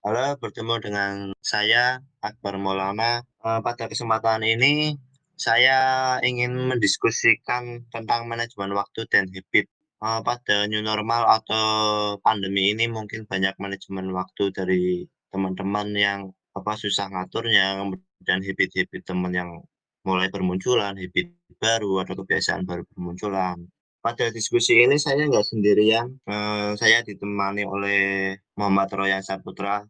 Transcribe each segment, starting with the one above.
Halo, bertemu dengan saya Akbar Maulana. Pada kesempatan ini saya ingin mendiskusikan tentang manajemen waktu dan habit. Pada new normal atau pandemi ini mungkin banyak manajemen waktu dari teman-teman yang susah ngaturnya, kemudian habit-habit teman yang mulai bermunculan, habit baru atau kebiasaan baru bermunculan. Pada diskusi ini saya nggak sendirian, saya ditemani oleh Muhammad Royan Saputra.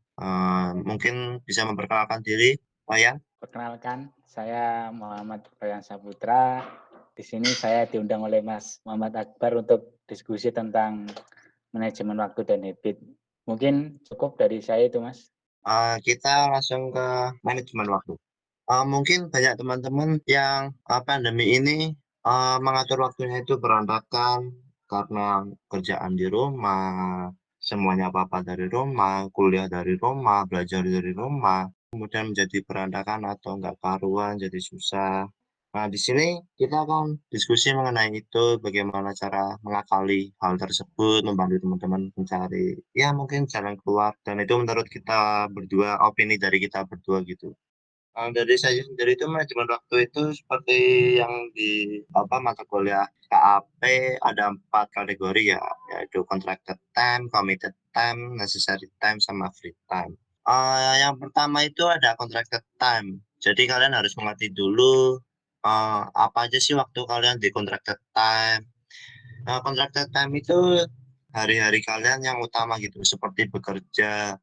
Mungkin bisa memperkenalkan diri, Royan? Perkenalkan, saya Muhammad Royan Saputra. Di sini saya diundang oleh Mas Muhammad Akbar untuk diskusi tentang manajemen waktu dan habit. Mungkin cukup dari saya itu, Mas. Kita langsung ke manajemen waktu. Mungkin banyak teman-teman yang pandemi ini mengatur waktunya itu berantakan karena kerjaan di rumah, semuanya apa-apa dari rumah, kuliah dari rumah, belajar dari rumah, kemudian menjadi berantakan atau nggak karuan, jadi susah. Nah, di sini kita akan diskusi mengenai itu, bagaimana cara mengakali hal tersebut, membantu teman-teman mencari, ya mungkin jalan keluar, dan itu menurut kita berdua, opini dari kita berdua gitu. Dari saya sendiri itu manajemen waktu itu seperti yang di mata kuliah KAP ada 4 kategori ya, yaitu contracted time, committed time, necessary time, sama free time. Yang pertama itu ada contracted time. Jadi kalian harus mengerti dulu, apa aja sih waktu kalian di contracted time. Contracted time itu hari-hari kalian yang utama gitu, seperti bekerja,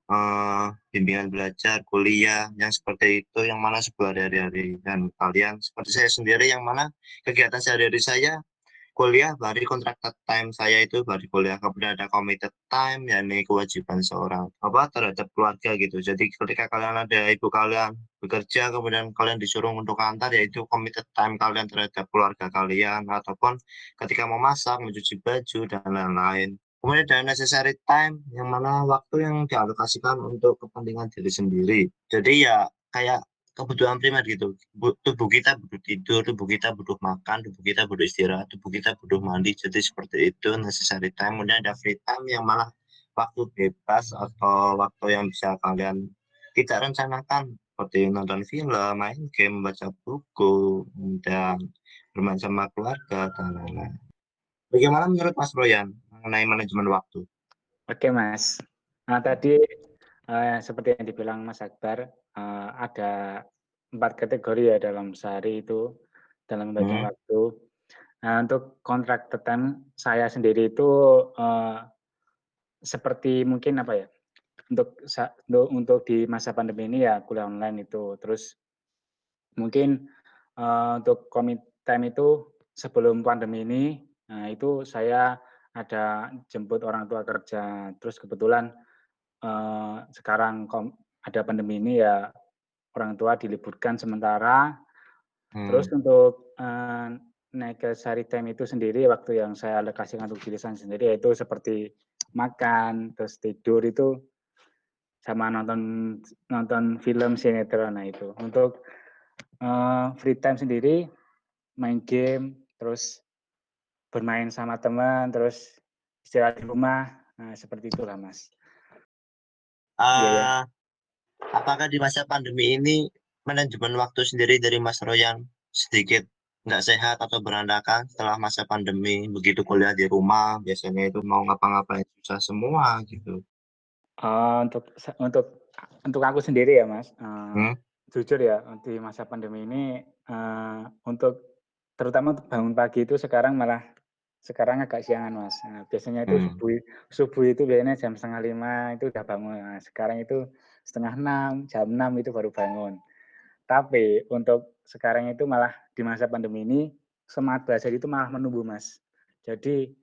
bimbingan belajar, kuliah, yang seperti itu, yang mana sebuah hari-hari. Dan kalian, seperti saya sendiri, yang mana kegiatan sehari-hari saya, kuliah, bari contracted time saya itu bari kuliah. Kemudian ada committed time, yakni kewajiban seorang terhadap keluarga gitu. Jadi ketika kalian ada ibu kalian bekerja, kemudian kalian disuruh untuk antar, yaitu committed time kalian terhadap keluarga kalian, ataupun ketika memasak, mencuci baju, dan lain-lain. Kemudian ada necessary time, yang mana waktu yang dialokasikan untuk kepentingan diri sendiri. Jadi ya kayak kebutuhan primer gitu. Tubuh kita butuh tidur, tubuh kita butuh makan, tubuh kita butuh istirahat, tubuh kita butuh mandi. Jadi seperti itu necessary time. Kemudian ada free time yang malah waktu bebas atau waktu yang bisa kalian tidak rencanakan, seperti nonton film, main game, baca buku, dan bermain sama keluarga dan lain-lain. Bagaimana menurut Mas Royan mengenai manajemen waktu? Oke, Mas. Tadi seperti yang dibilang Mas Akbar, ada 4 kategori ya dalam sehari itu, dalam bagian Hmm, waktu. Nah, untuk contracted time saya sendiri itu, eee, seperti mungkin apa ya, untuk di masa pandemi ini ya kuliah online itu. Terus mungkin, untuk commit time itu sebelum pandemi ini, itu saya ada jemput orang tua kerja. Terus kebetulan, sekarang ada pandemi ini ya orang tua diliburkan sementara. Terus hmm, untuk, naik ke study time itu sendiri waktu yang saya alokasikan untuk diri saya sendiri yaitu seperti makan, terus tidur itu sama nonton nonton film, sinetron, nah itu. Untuk, free time sendiri main game, terus bermain sama teman, terus istirahat di rumah, nah seperti itulah, Mas. Iya ya. ah, apakah di masa pandemi ini manajemen waktu sendiri dari Mas Royan sedikit nggak sehat atau berantakan setelah masa pandemi, begitu kuliah di rumah, biasanya itu mau ngapa-ngapain susah semua gitu. Untuk aku sendiri ya, Mas, Hmm, jujur ya di masa pandemi ini, untuk terutama untuk bangun pagi itu sekarang agak siangan, Mas. Nah, biasanya itu hmm, subuh subuh itu biasanya jam 4:30 itu udah bangun. Nah, sekarang itu 5:30, jam 6 itu baru bangun. Tapi untuk sekarang itu malah di masa pandemi ini semangat belajar itu malah menumbuh, Mas. Jadi,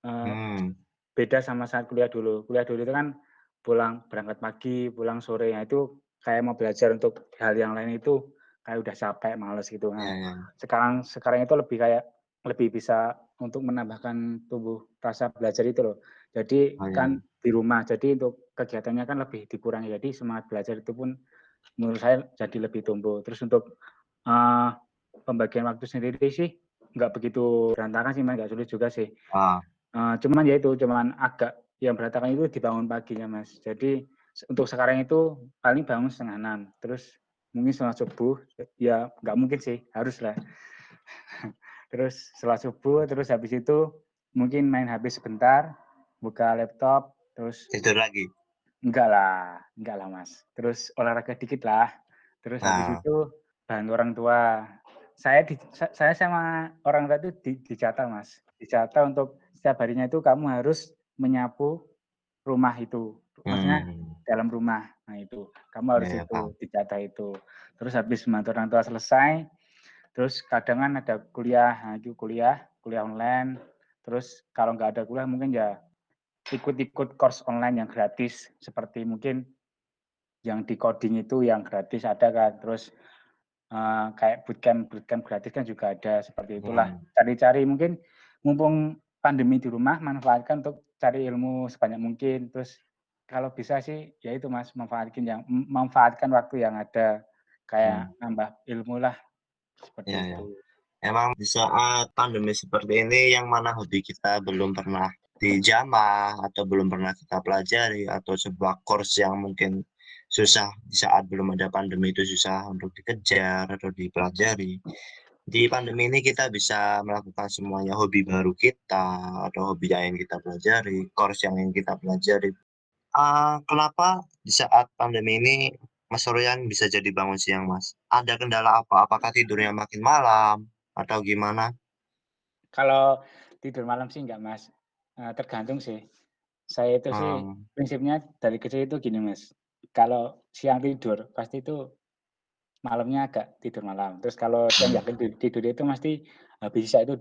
eee hmm, beda sama saat kuliah dulu. Kuliah dulu itu kan berangkat pagi, pulang sore, nah itu kayak mau belajar untuk hal yang lain itu kayak udah capek, males gitu. ya, Nah, ya, sekarang sekarang itu lebih bisa untuk menambahkan tubuh rasa belajar itu loh. Jadi oh ya, kan di rumah, jadi untuk kegiatannya kan lebih dikurangi. Jadi semangat belajar itu pun menurut saya jadi lebih tumbuh. Terus untuk, eee, pembagian waktu sendiri sih nggak begitu berantakan sih, Mas, nggak sulit juga sih. ah, Cuman ya itu, cuman agak yang berantakan itu di bangun paginya, Mas. Jadi, Untuk sekarang itu paling bangun 5:30, terus mungkin sholat subuh, ya nggak mungkin sih, haruslah. Terus sholat subuh, terus habis itu mungkin main HP sebentar, buka laptop, terus Tidur lagi? enggak lah Mas. Terus olahraga dikit lah, terus habis Nah, itu bantu orang tua. Saya sama orang tua itu dijatah Mas, dijatah untuk setiap harinya itu kamu harus menyapu rumah itu, maksudnya mmm, dalam rumah. Nah itu, kamu iya harus iya, paham. itu, dijatah itu. Terus habis membantu orang tua selesai, terus kadang kan ada kuliah, nah itu kuliah online. Terus kalau nggak ada kuliah mungkin ya ikut-ikut course online yang gratis, seperti mungkin yang di coding itu yang gratis ada kan, terus, kayak bootcamp-bootcamp gratis kan juga ada, seperti itulah. Mhm, Cari-cari mungkin mumpung pandemi di rumah, manfaatkan untuk cari ilmu sebanyak mungkin. Terus kalau bisa sih ya itu Mas, manfaatkan waktu yang ada, kayak mmm, nambah ilmu lah, iya seperti iya. itu. Emang di saat pandemi seperti ini yang mana hobi kita belum pernah dijamah atau belum pernah kita pelajari atau sebuah course yang mungkin susah di saat belum ada pandemi itu susah untuk dikejar atau dipelajari. Di pandemi ini kita bisa melakukan semuanya hobi baru kita atau hobi yang ingin kita pelajari, course yang ingin kita pelajari. Kenapa di saat pandemi ini Mas Ryan bisa jadi bangun siang, Mas? Ada kendala apa? Apakah tidurnya makin malam atau gimana? Kalau tidur malam sih enggak Mas, tergantung sih. Saya itu sih Mmm, prinsipnya dari kecil itu gini Mas, kalau siang tidur pasti itu malamnya agak tidur malam. Terus kalau siang mhm, yakin tidur itu mesti habis isya itu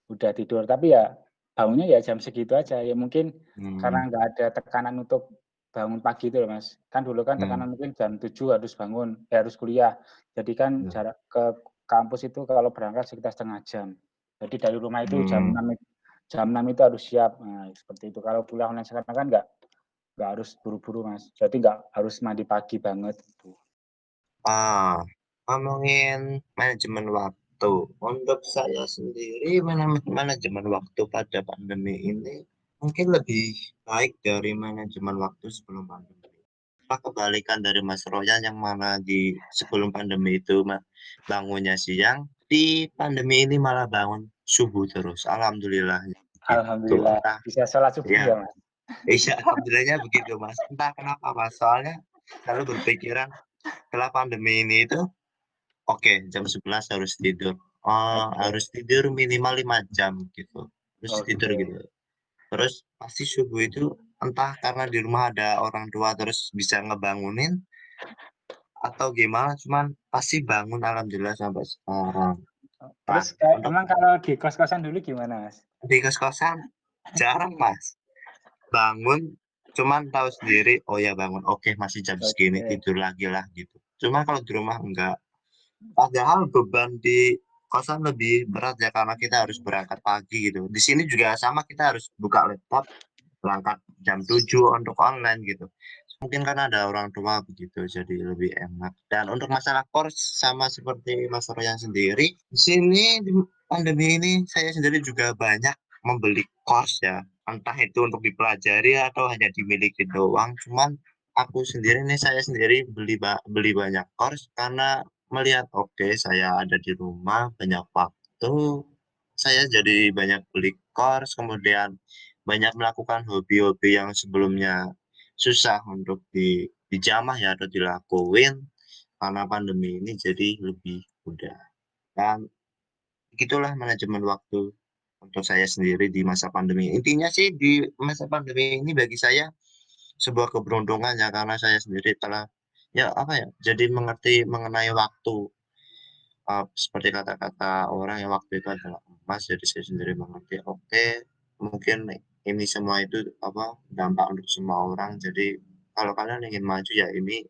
udah tidur. Tapi ya bangunnya ya jam segitu aja, ya mungkin mmm, karena nggak ada tekanan untuk bangun pagi itu loh Mas. Kan dulu kan mmm, tekanan mungkin jam 7 harus bangun, harus kuliah. Jadi kan iya, jarak ke kampus itu kalau berangkat sekitar 1/2 jam. Jadi dari rumah itu mmm, jam 6 itu harus siap. Nah, seperti itu. Kalau kuliah online sekarang kan nggak harus buru-buru Mas. Jadi nggak harus mandi pagi banget gitu. ah, ngomongin manajemen waktu, untuk saya sendiri manajemen waktu pada pandemi ini mungkin lebih baik dari manajemen waktu sebelum pandemi. Kebalikan dari Mas Royan yang mana di sebelum pandemi itu bangunnya siang, di pandemi ini malah bangun subuh terus, alhamdulillahnya gitu. Alhamdulillah Entah bisa sholat subuh ya, ya Mas? iya alhamdulillahnya begitu, Mas. Entah kenapa, Mas, soalnya selalu berpikiran setelah pandemi ini itu, oke jam 11 harus tidur, Oke harus tidur minimal 5 jam gitu, harus tidur oke. gitu. Terus pasti subuh itu entah karena di rumah ada orang tua terus bisa ngebangunin atau gimana, cuman pasti bangun alhamdulillah sampai sekarang. Nah, Terus kayak untuk emang kalau di kos-kosan dulu gimana Mas? di kos-kosan jarang, Mas, bangun cuman tahu sendiri, "Oh ya bangun, oke masih jam segini, Oke. tidur lagi lah," gitu. Cuma kalau di rumah enggak. Padahal beban di kosan lebih berat ya karena kita harus berangkat pagi gitu. Di sini juga sama kita harus buka laptop, berangkat jam 7 untuk online gitu. Mungkin karena ada orang tua begitu, jadi lebih enak. Dan untuk masalah course sama seperti Mas Royan sendiri, di sini di pandemi ini saya sendiri juga banyak membeli course ya, entah itu untuk dipelajari atau hanya dimiliki doang. Cuman aku sendiri nih, saya sendiri beli banyak course karena melihat, oke saya ada di rumah, banyak waktu, saya jadi banyak beli course, kemudian banyak melakukan hobi-hobi yang sebelumnya susah untuk dijamah ya atau dilakuin karena pandemi ini jadi lebih mudah. Dan begitulah manajemen waktu untuk saya sendiri di masa pandemi. Intinya sih di masa pandemi ini bagi saya sebuah keberuntungan ya karena saya sendiri telah ya apa ya, jadi mengerti mengenai waktu. Seperti kata-kata orang yang waktu itu adalah emas, jadi saya sendiri mengerti, oke, mungkin ini semua itu, apa, dampak untuk semua orang. Jadi kalau kalian ingin maju ya ini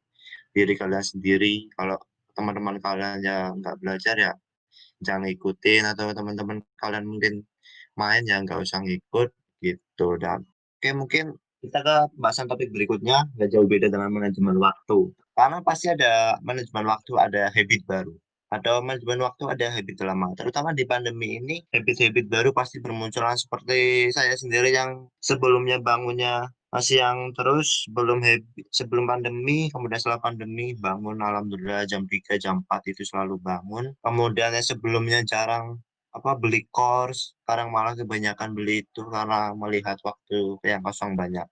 diri kalian sendiri, kalau teman-teman kalian yang nggak belajar ya jangan ngikutin, atau teman-teman kalian mungkin main ya nggak usah ngikut, gitu. Dan oke mungkin kita ke pembahasan topik berikutnya, nggak jauh beda dengan manajemen waktu. Karena pasti ada manajemen waktu, ada habit baru. Atau manajemen waktu ada habit lama. Terutama di pandemi ini, habit-habit baru pasti bermunculan seperti saya sendiri yang sebelumnya bangunnya siang terus sebelum pandemi, kemudian setelah pandemi bangun alhamdulillah jam 3 jam 4 itu selalu bangun. Kemudian yang sebelumnya jarang beli course, sekarang malah kebanyakan beli itu karena melihat waktu yang kosong banyak.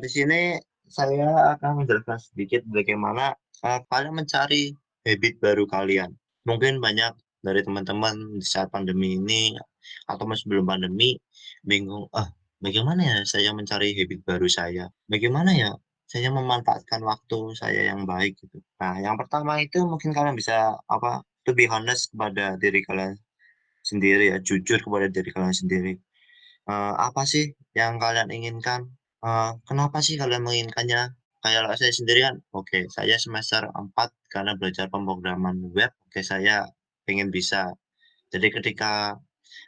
Di sini saya akan menjelaskan sedikit bagaimana kalian mencari habit baru kalian. Mungkin banyak dari teman-teman di saat pandemi ini atau sebelum pandemi bingung, bagaimana ya saya mencari habit baru saya? Bagaimana ya saya memanfaatkan waktu saya yang baik gitu? Nah, yang pertama itu mungkin kalian bisa to be honest kepada diri kalian sendiri ya, jujur kepada diri kalian sendiri. Apa sih yang kalian inginkan? Kenapa sih kalian menginginkannya? Kayak saya sendiri kan, oke, saya semester 4 karena belajar pemrograman web, oke, saya pengen bisa. Jadi ketika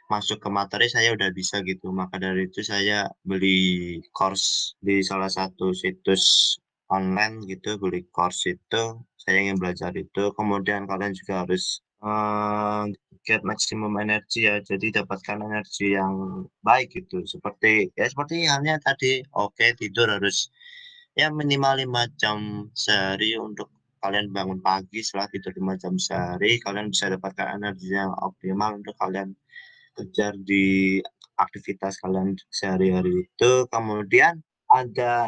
masuk ke materi saya udah bisa gitu, maka dari itu saya beli course di salah satu situs online gitu, beli course itu, saya ingin belajar itu. Kemudian kalian juga harus, get maximum energi ya, jadi dapatkan energi yang baik gitu, seperti halnya tadi, oke, tidur harus ya minimal 5 jam sehari untuk kalian bangun pagi, setelah tidur 5 jam sehari, kalian bisa dapatkan energi yang optimal untuk kalian kejar di aktivitas kalian sehari-hari itu. Kemudian ada,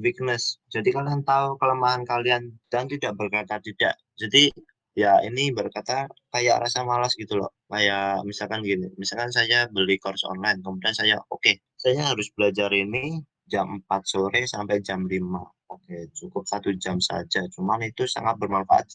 weakness. Jadi kalian tahu kelemahan kalian dan tidak berkata tidak. Jadi, ya ini berkata kayak rasa malas gitu loh. Kayak misalkan gini, misalkan saya beli course online, kemudian saya, "Oke, saya harus belajar ini jam 4 sore sampai jam 5." Oke, cukup 1 jam saja, cuman itu sangat bermanfaat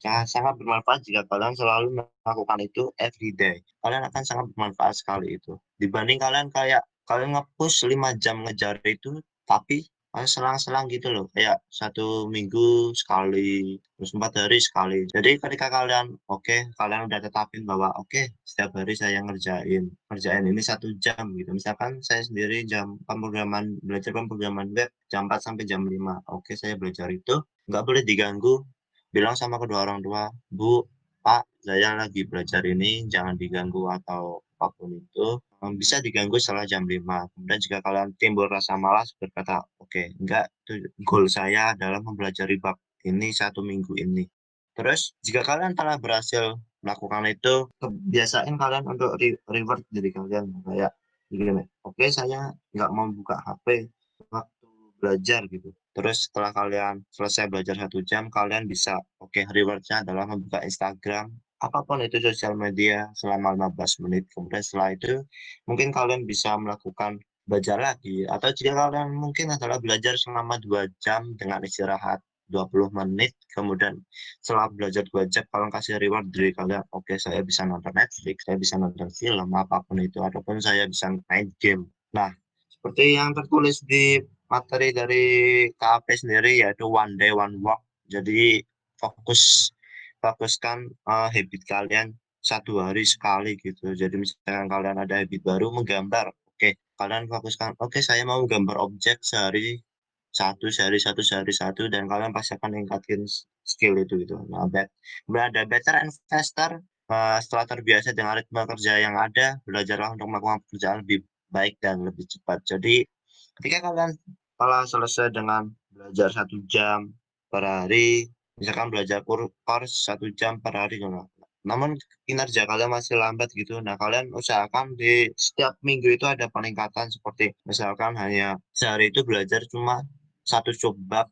jika kalian selalu melakukan itu everyday. Kalian akan sangat bermanfaat sekali itu. Dibanding kalian kayak kalian nge-push 5 jam ngejar itu, tapi selang-selang gitu loh, kayak 1 minggu sekali, terus 4 hari sekali. Jadi ketika kalian udah tetapin bahwa, "Oke, setiap hari saya ngerjain ngerjain ini 1 jam," gitu. Misalkan saya sendiri belajar pemrograman web jam 4 sampai jam 5. Oke, saya belajar itu, nggak boleh diganggu, bilang sama kedua orang tua, "Bu, Pak, saya lagi belajar ini, jangan diganggu," atau apapun itu, bisa diganggu setelah jam 5. Kemudian jika kalian timbul rasa malas berkata, "Oke, enggak, goal saya adalah mempelajari bab ini 1 minggu ini." Terus jika kalian telah berhasil melakukan itu, kebiasain kalian untuk reward diri kalian kayak gini, "Oke, saya nggak mau buka HP waktu belajar," gitu. Terus setelah kalian selesai belajar 1 jam, kalian bisa reward-nya adalah membuka Instagram, apapun itu sosial media selama 15 menit. Kemudian setelah itu, mungkin kalian bisa melakukan belajar lagi, atau jika kalian mungkin adalah belajar selama 2 jam dengan istirahat 20 menit, kemudian setelah belajar 2 jam kalian kasih reward diri kalian, "Oke, saya bisa nonton Netflix, saya bisa nonton film," apapun itu, ataupun saya bisa main game. Nah, seperti yang tertulis di materi dari KAP sendiri yaitu one day one walk. Jadi fokuskan, habit kalian 1 hari sekali gitu. Jadi misalkan kalian ada habit baru menggambar, kalian fokuskan, "Oke, saya mau gambar objek sehari satu sehari satu," dan kalian pasti akan ningkatin skill itu gitu. Nah, kemudian ada better investor, setelah terbiasa dengan ritme kerja yang ada, belajarlah untuk melakukan pekerjaan lebih baik dan lebih cepat. Jadi ketika kalian telah selesai dengan belajar 1 jam per hari, misalkan belajar course 1 jam per hari gitu, namun kinerja kalian masih lambat gitu. Nah, kalian usahakan di setiap minggu itu ada peningkatan seperti misalkan hanya sehari itu belajar cuma satu subbab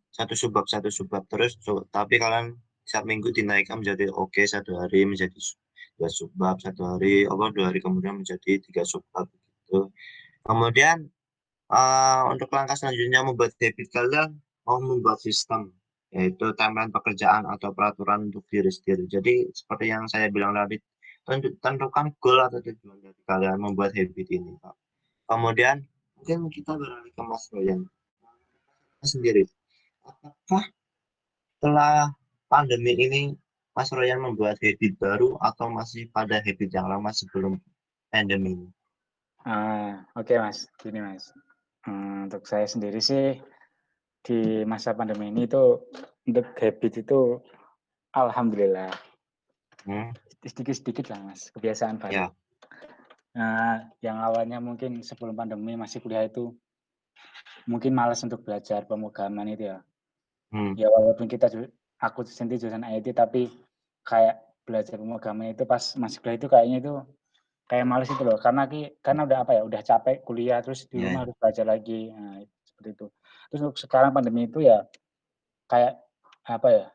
terus tapi kalian setiap minggu dinaikkan menjadi 1 hari menjadi 2 subbab, 2 hari kemudian menjadi 3 subbab gitu. Kemudian untuk langkah selanjutnya membuat habit kalian mau membuat sistem, yaitu timeline pekerjaan atau peraturan untuk diri sendiri. Jadi seperti yang saya bilang tadi, tentukan goal atau tujuan dari kalian membuat habit ini, Kak. Kemudian mungkin kita beralih ke Mas Royan sendiri. Apakah setelah pandemi ini Mas Royan membuat habit baru atau masih pada habit yang lama sebelum pandemi ini? Oke Mas, gini Mas, untuk saya sendiri sih di masa pandemi ini tuh untuk habit itu alhamdulillah Hmm, sedikit-sedikit lah Mas, kebiasaan baru. ya, Yang awalnya mungkin sebelum pandemi masih kuliah itu mungkin malas untuk belajar pemrograman itu ya. Hmm, Ya walaupun aku sendiri jurusan IT tapi kayak belajar pemrograman itu pas masih kuliah itu kayaknya itu kayak males itu loh, karena udah apa ya, udah capek kuliah terus di iya, rumah harus belajar lagi, nah seperti itu. Terus untuk sekarang pandemi itu ya kayak apa ya,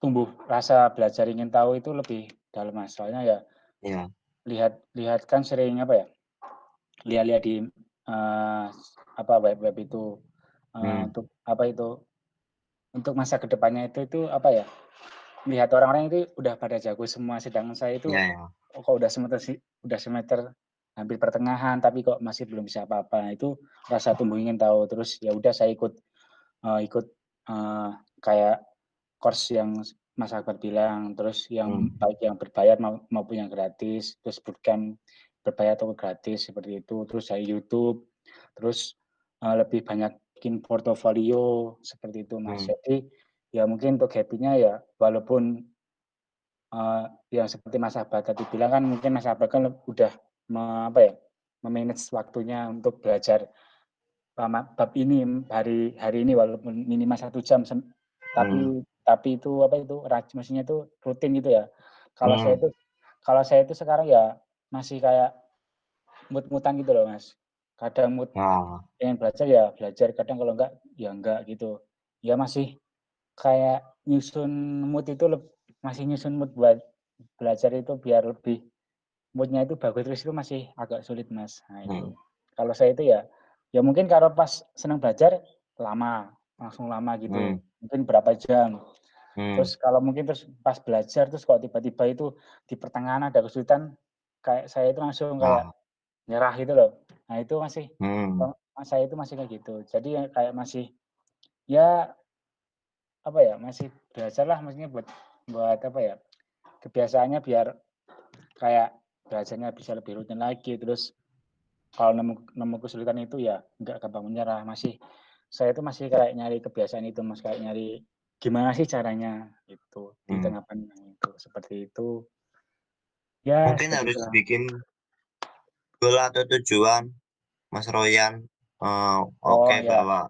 tumbuh rasa belajar ingin tahu itu lebih dalam Mas, soalnya ya iya, lihat lihat kan sering apa ya, lihat-lihat di, apa, web-web itu, hmm, untuk apa itu, untuk masa kedepannya itu apa ya, lihat orang-orang itu udah pada jago semua, sedangkan saya iya, itu iya, kok udah semester hampir pertengahan, tapi kok masih belum bisa apa-apa. Nah, itu rasa tumbuh ingin tahu, terus ya udah saya ikut, kayak course yang Mas Akbar bilang, terus yang hmm, baik yang berbayar maupun yang gratis, terus bootcamp berbayar atau gratis seperti itu. Terus dari YouTube, terus, lebih banyakin portofolio seperti itu, Mas. hmm, Jadi ya mungkin untuk happy-nya ya walaupun, yang seperti Mas Akbar tadi bilang kan mungkin Mas Akbar kan udah apa ya, me-manage waktunya untuk belajar bab ini hari hari ini walaupun minimal 1 jam hmm, tapi itu apa itu, maksudnya itu rutin gitu ya. Kalau saya hmm, itu kalau saya itu sekarang ya masih kayak mood-mood-an gitu loh, Mas. Kadang mood oh, pengen belajar ya belajar, kadang kalau enggak, ya enggak gitu. Ya masih kayak masih nyusun mood buat belajar itu biar lebih mood-nya itu bagus terus itu masih agak sulit, Mas. Nah hmm, itu. Kalau saya itu ya, ya mungkin kalau pas senang belajar lama, langsung lama hmm, gitu, mungkin berapa jam. hmm, Terus kalau mungkin terus pas belajar terus kok tiba-tiba itu di pertengahan ada kesulitan, kayak saya itu langsung kayak oh, nyerah gitu loh. Nah itu masih hmm, saya itu masih kayak gitu. Jadi ya kayak masih, ya apa ya, masih belajarlah maksudnya buat buat apa ya, kebiasaannya biar kayak belajarnya bisa lebih rutin lagi, terus kalau nemu nemu kesulitan itu ya nggak gampang menyerah, saya itu masih kayak nyari kebiasaan itu, Mas, kayak nyari gimana sih caranya gitu, di hmm. tengah pandemi itu, seperti itu. Ya Mungkin seperti harus itulah. bikin goal atau tujuan, Mas Royan. Oke, Oh ya, bahwa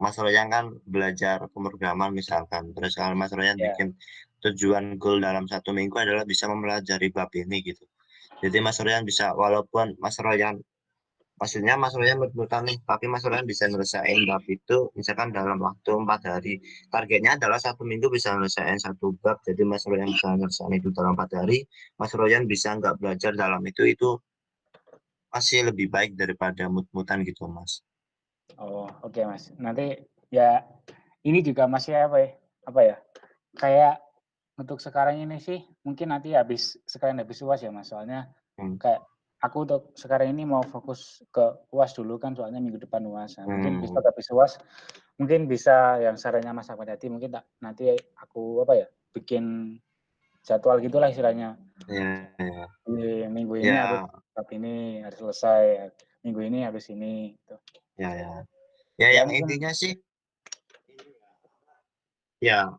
Mas Royan kan belajar pemrograman misalkan, terus kalau Mas Royan ya. bikin tujuan goal dalam 1 minggu adalah bisa mempelajari bab ini gitu. Jadi Mas Royan bisa, walaupun Mas Royan, maksudnya Mas Royan berputar nih, tapi Mas Royan bisa nyelesain bab itu misalkan dalam waktu 4 hari. Targetnya adalah 1 minggu bisa nyelesain 1 bab, jadi Mas Royan bisa nyelesain itu dalam 4 hari. Mas Royan bisa nggak belajar dalam itu masih lebih baik daripada mut-mutan gitu Mas. Oh, oke, Mas. Nanti ya ini juga masih apa ya, kayak untuk sekarang ini sih mungkin nanti sekalian habis UAS ya, Mas, soalnya Hmm. kayak aku untuk sekarang ini mau fokus ke UAS dulu kan soalnya minggu depan UAS. Nah, mungkin Hmm. besok habis UAS, mungkin bisa yang sarannya Mas Ahmad tadi mungkin nanti aku apa ya, bikin jadwal gitulah istilahnya. Ya, ya, Di minggu ini aku ya, bab ini harus selesai, minggu ini harus ini, gitu. ya, ya. Ya, Ya yang mungkin intinya sih, ya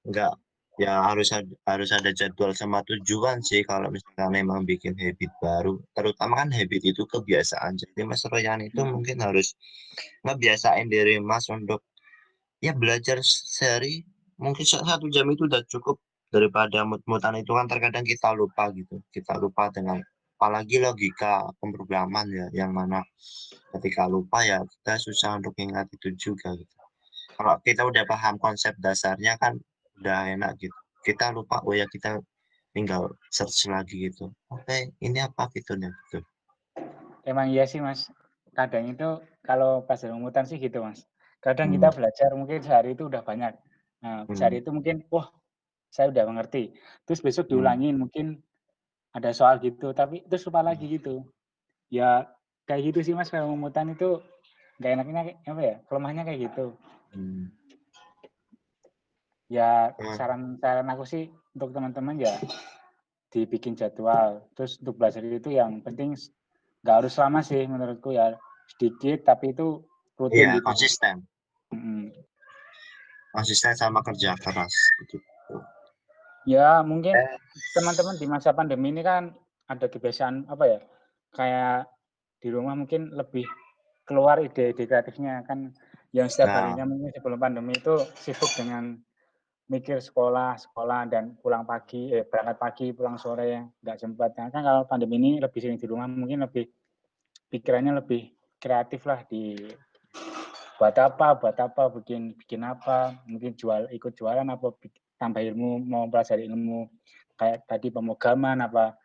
nggak, ya harus ada jadwal sama tujuan sih kalau misalkan memang bikin habit baru. Terutama kan habit itu kebiasaan. Jadi Mas Royan itu mhm, mungkin harus ngebiasain diri Mas untuk ya belajar sehari mungkin 1 jam itu udah cukup, daripada mut-mutan itu kan terkadang kita lupa gitu. Kita lupa dengan apalagi logika pemrograman ya, yang mana ketika lupa ya kita susah untuk ingat itu juga gitu. Kalau kita udah paham konsep dasarnya kan udah enak gitu. Kita lupa, oh ya kita tinggal search lagi gitu. Oke, ini apa fiturnya gitu. emang iya sih, Mas. Kadang itu kalau pas rumutan sih gitu, Mas. Kadang kita Hmm, belajar mungkin sehari itu udah banyak. Nah, hmm, sehari itu mungkin, wah saya udah mengerti. Terus besok hmm, diulangin mungkin ada soal gitu, tapi terus lupa lagi gitu. Ya kayak gitu sih, Mas, kalau rumutan itu nggak enaknya apa ya, kelemahannya kayak gitu. hmm. Ya Nah, saran aku sih untuk teman-teman ya dibikin jadwal, terus untuk belajar itu yang penting nggak harus lama sih menurutku ya, sedikit tapi itu rutin iya gitu. konsisten, Mhm. konsisten sama kerja keras begitu. Ya mungkin Eh, teman-teman di masa pandemi ini kan ada kebiasaan apa ya, kayak di rumah mungkin lebih keluar ide-ide kreatifnya kan yang setiap Nah, harinya mungkin sebelum pandemi itu sibuk dengan mikir sekolah sekolah dan pulang pagi, berangkat pagi, pulang sore, nggak sempat. Nah, kan kalau pandemi ini lebih sering di rumah mungkin lebih pikirannya lebih kreatif lah di buat apa, bikin bikin apa, mungkin ikut jualan apa, tambah ilmu, mau pelajari ilmu kayak tadi pemrograman apa,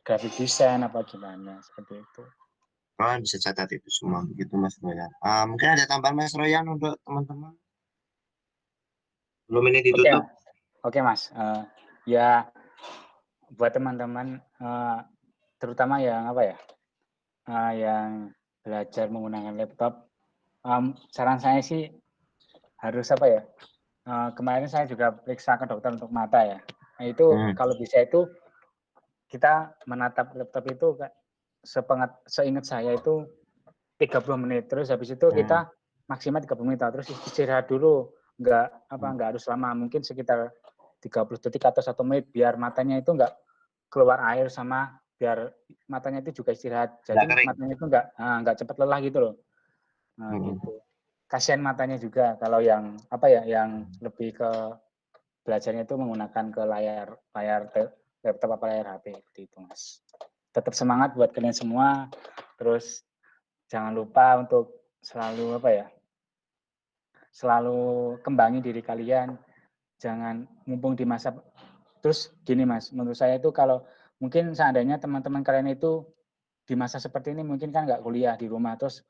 graphic design apa gimana seperti itu. kalian bisa catat itu semua begitu Mas Royan. Mungkin ada tambahan Mas Royan untuk teman-teman? Belum ini Oke, ditutup? oke Mas. Ya buat teman-teman terutama yang apa ya, yang belajar menggunakan laptop, saran saya sih harus apa ya? Kemarin saya juga periksa ke dokter untuk mata ya. Nah itu Hmm. kalau bisa itu kita menatap laptop itu seingat saya itu 30 menit. Terus habis itu Hmm. kita maksimal 30 menit. Terus istirahat dulu. Enggak harus lama, mungkin sekitar 30 detik atau 1 menit biar matanya itu enggak keluar air sama biar matanya itu juga istirahat. Nggak Jadi kering. matanya itu enggak cepat lelah gitu loh. Nah, Hmm. gitu. Kasihan matanya juga kalau yang apa ya, yang lebih ke belajarnya itu menggunakan ke layar layar laptop apa layar HP seperti itu, Mas. Tetap semangat buat kalian semua. Terus jangan lupa untuk selalu apa ya? Selalu kembangi diri kalian. Jangan mumpung di masa terus gini, Mas, menurut saya itu kalau mungkin seandainya teman-teman kalian itu di masa seperti ini mungkin kan nggak kuliah di rumah terus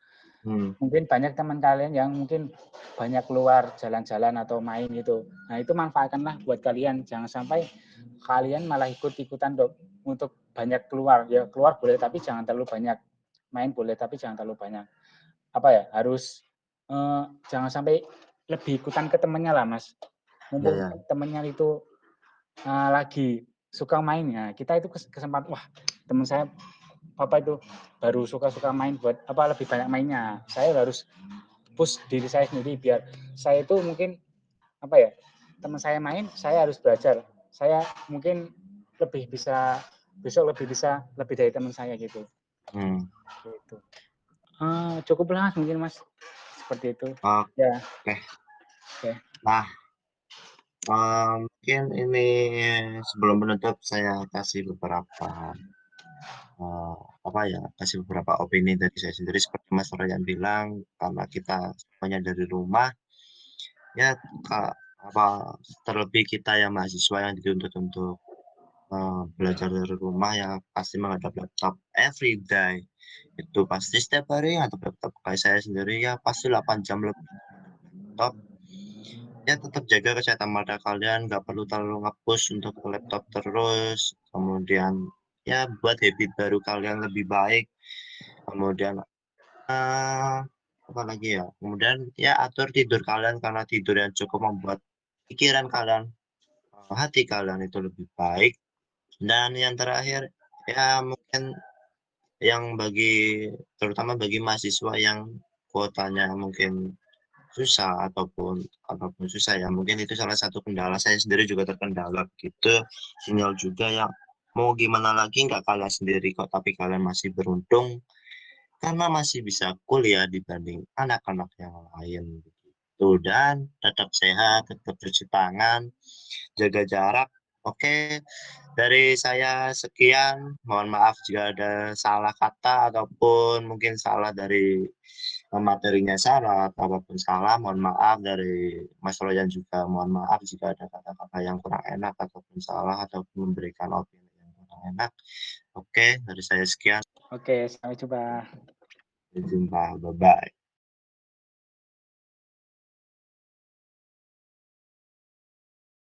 Hmm. mungkin banyak teman kalian yang mungkin banyak keluar jalan-jalan atau main gitu. Nah, itu manfaatkanlah buat kalian. Jangan sampai kalian malah ikut-ikutan untuk banyak keluar. Ya, keluar boleh tapi jangan terlalu banyak. Main boleh tapi jangan terlalu banyak. Apa ya? Harus jangan sampai lebih ikutan ke temennya lah, Mas. Ya, Mumpung ya. temennya itu lagi suka mainnya, kita itu kesempatan, wah, teman saya apa itu baru suka-suka main buat apa lebih banyak mainnya. Saya harus push diri saya sendiri biar saya itu mungkin apa ya teman saya main saya harus belajar saya mungkin lebih bisa besok lebih bisa lebih dari teman saya gitu Hmm. gitu cukuplah mungkin Mas seperti itu Oke. ya oke Nah, mungkin ini sebelum menutup saya kasih beberapa eh, apa ya, kasih beberapa opini dari saya sendiri seperti Mas Ryan bilang, karena kita semuanya dari rumah, ya Kak, apa terlebih kita yang mahasiswa yang dituntut untuk belajar dari rumah yang pasti menghadap laptop every day. Itu pasti setiap hari ngadep laptop. Kayak saya sendiri ya pasti 8 jam lebih laptop. Ya tetap jaga kesehatan mata kalian, nggak perlu terlalu nge-push untuk ke laptop terus. Kemudian ya buat habit baru kalian lebih baik. Kemudian eh apa lagi ya? Kemudian ya atur tidur kalian karena tidur yang cukup membuat pikiran kalian, hati kalian itu lebih baik. Dan yang terakhir ya mungkin yang terutama bagi mahasiswa yang kuotanya mungkin susah ataupun susah ya, mungkin itu salah satu kendala, saya sendiri juga terkendala gitu, sinyal juga ya, mau gimana lagi nggak kalah sendiri kok, tapi kalian masih beruntung karena masih bisa kuliah dibanding anak-anak yang lain gitu. Dan tetap sehat, tetap cuci tangan, jaga jarak. Oke, dari saya sekian. Mohon maaf jika ada salah kata ataupun mungkin salah dari materinya salah atau apapun salah. Mohon maaf dari Mas Royan juga. Mohon maaf jika ada kata-kata yang kurang enak ataupun salah ataupun memberikan opini yang kurang enak. Oke, dari saya sekian. oke sampai jumpa Sampai jumpa. Bye-bye.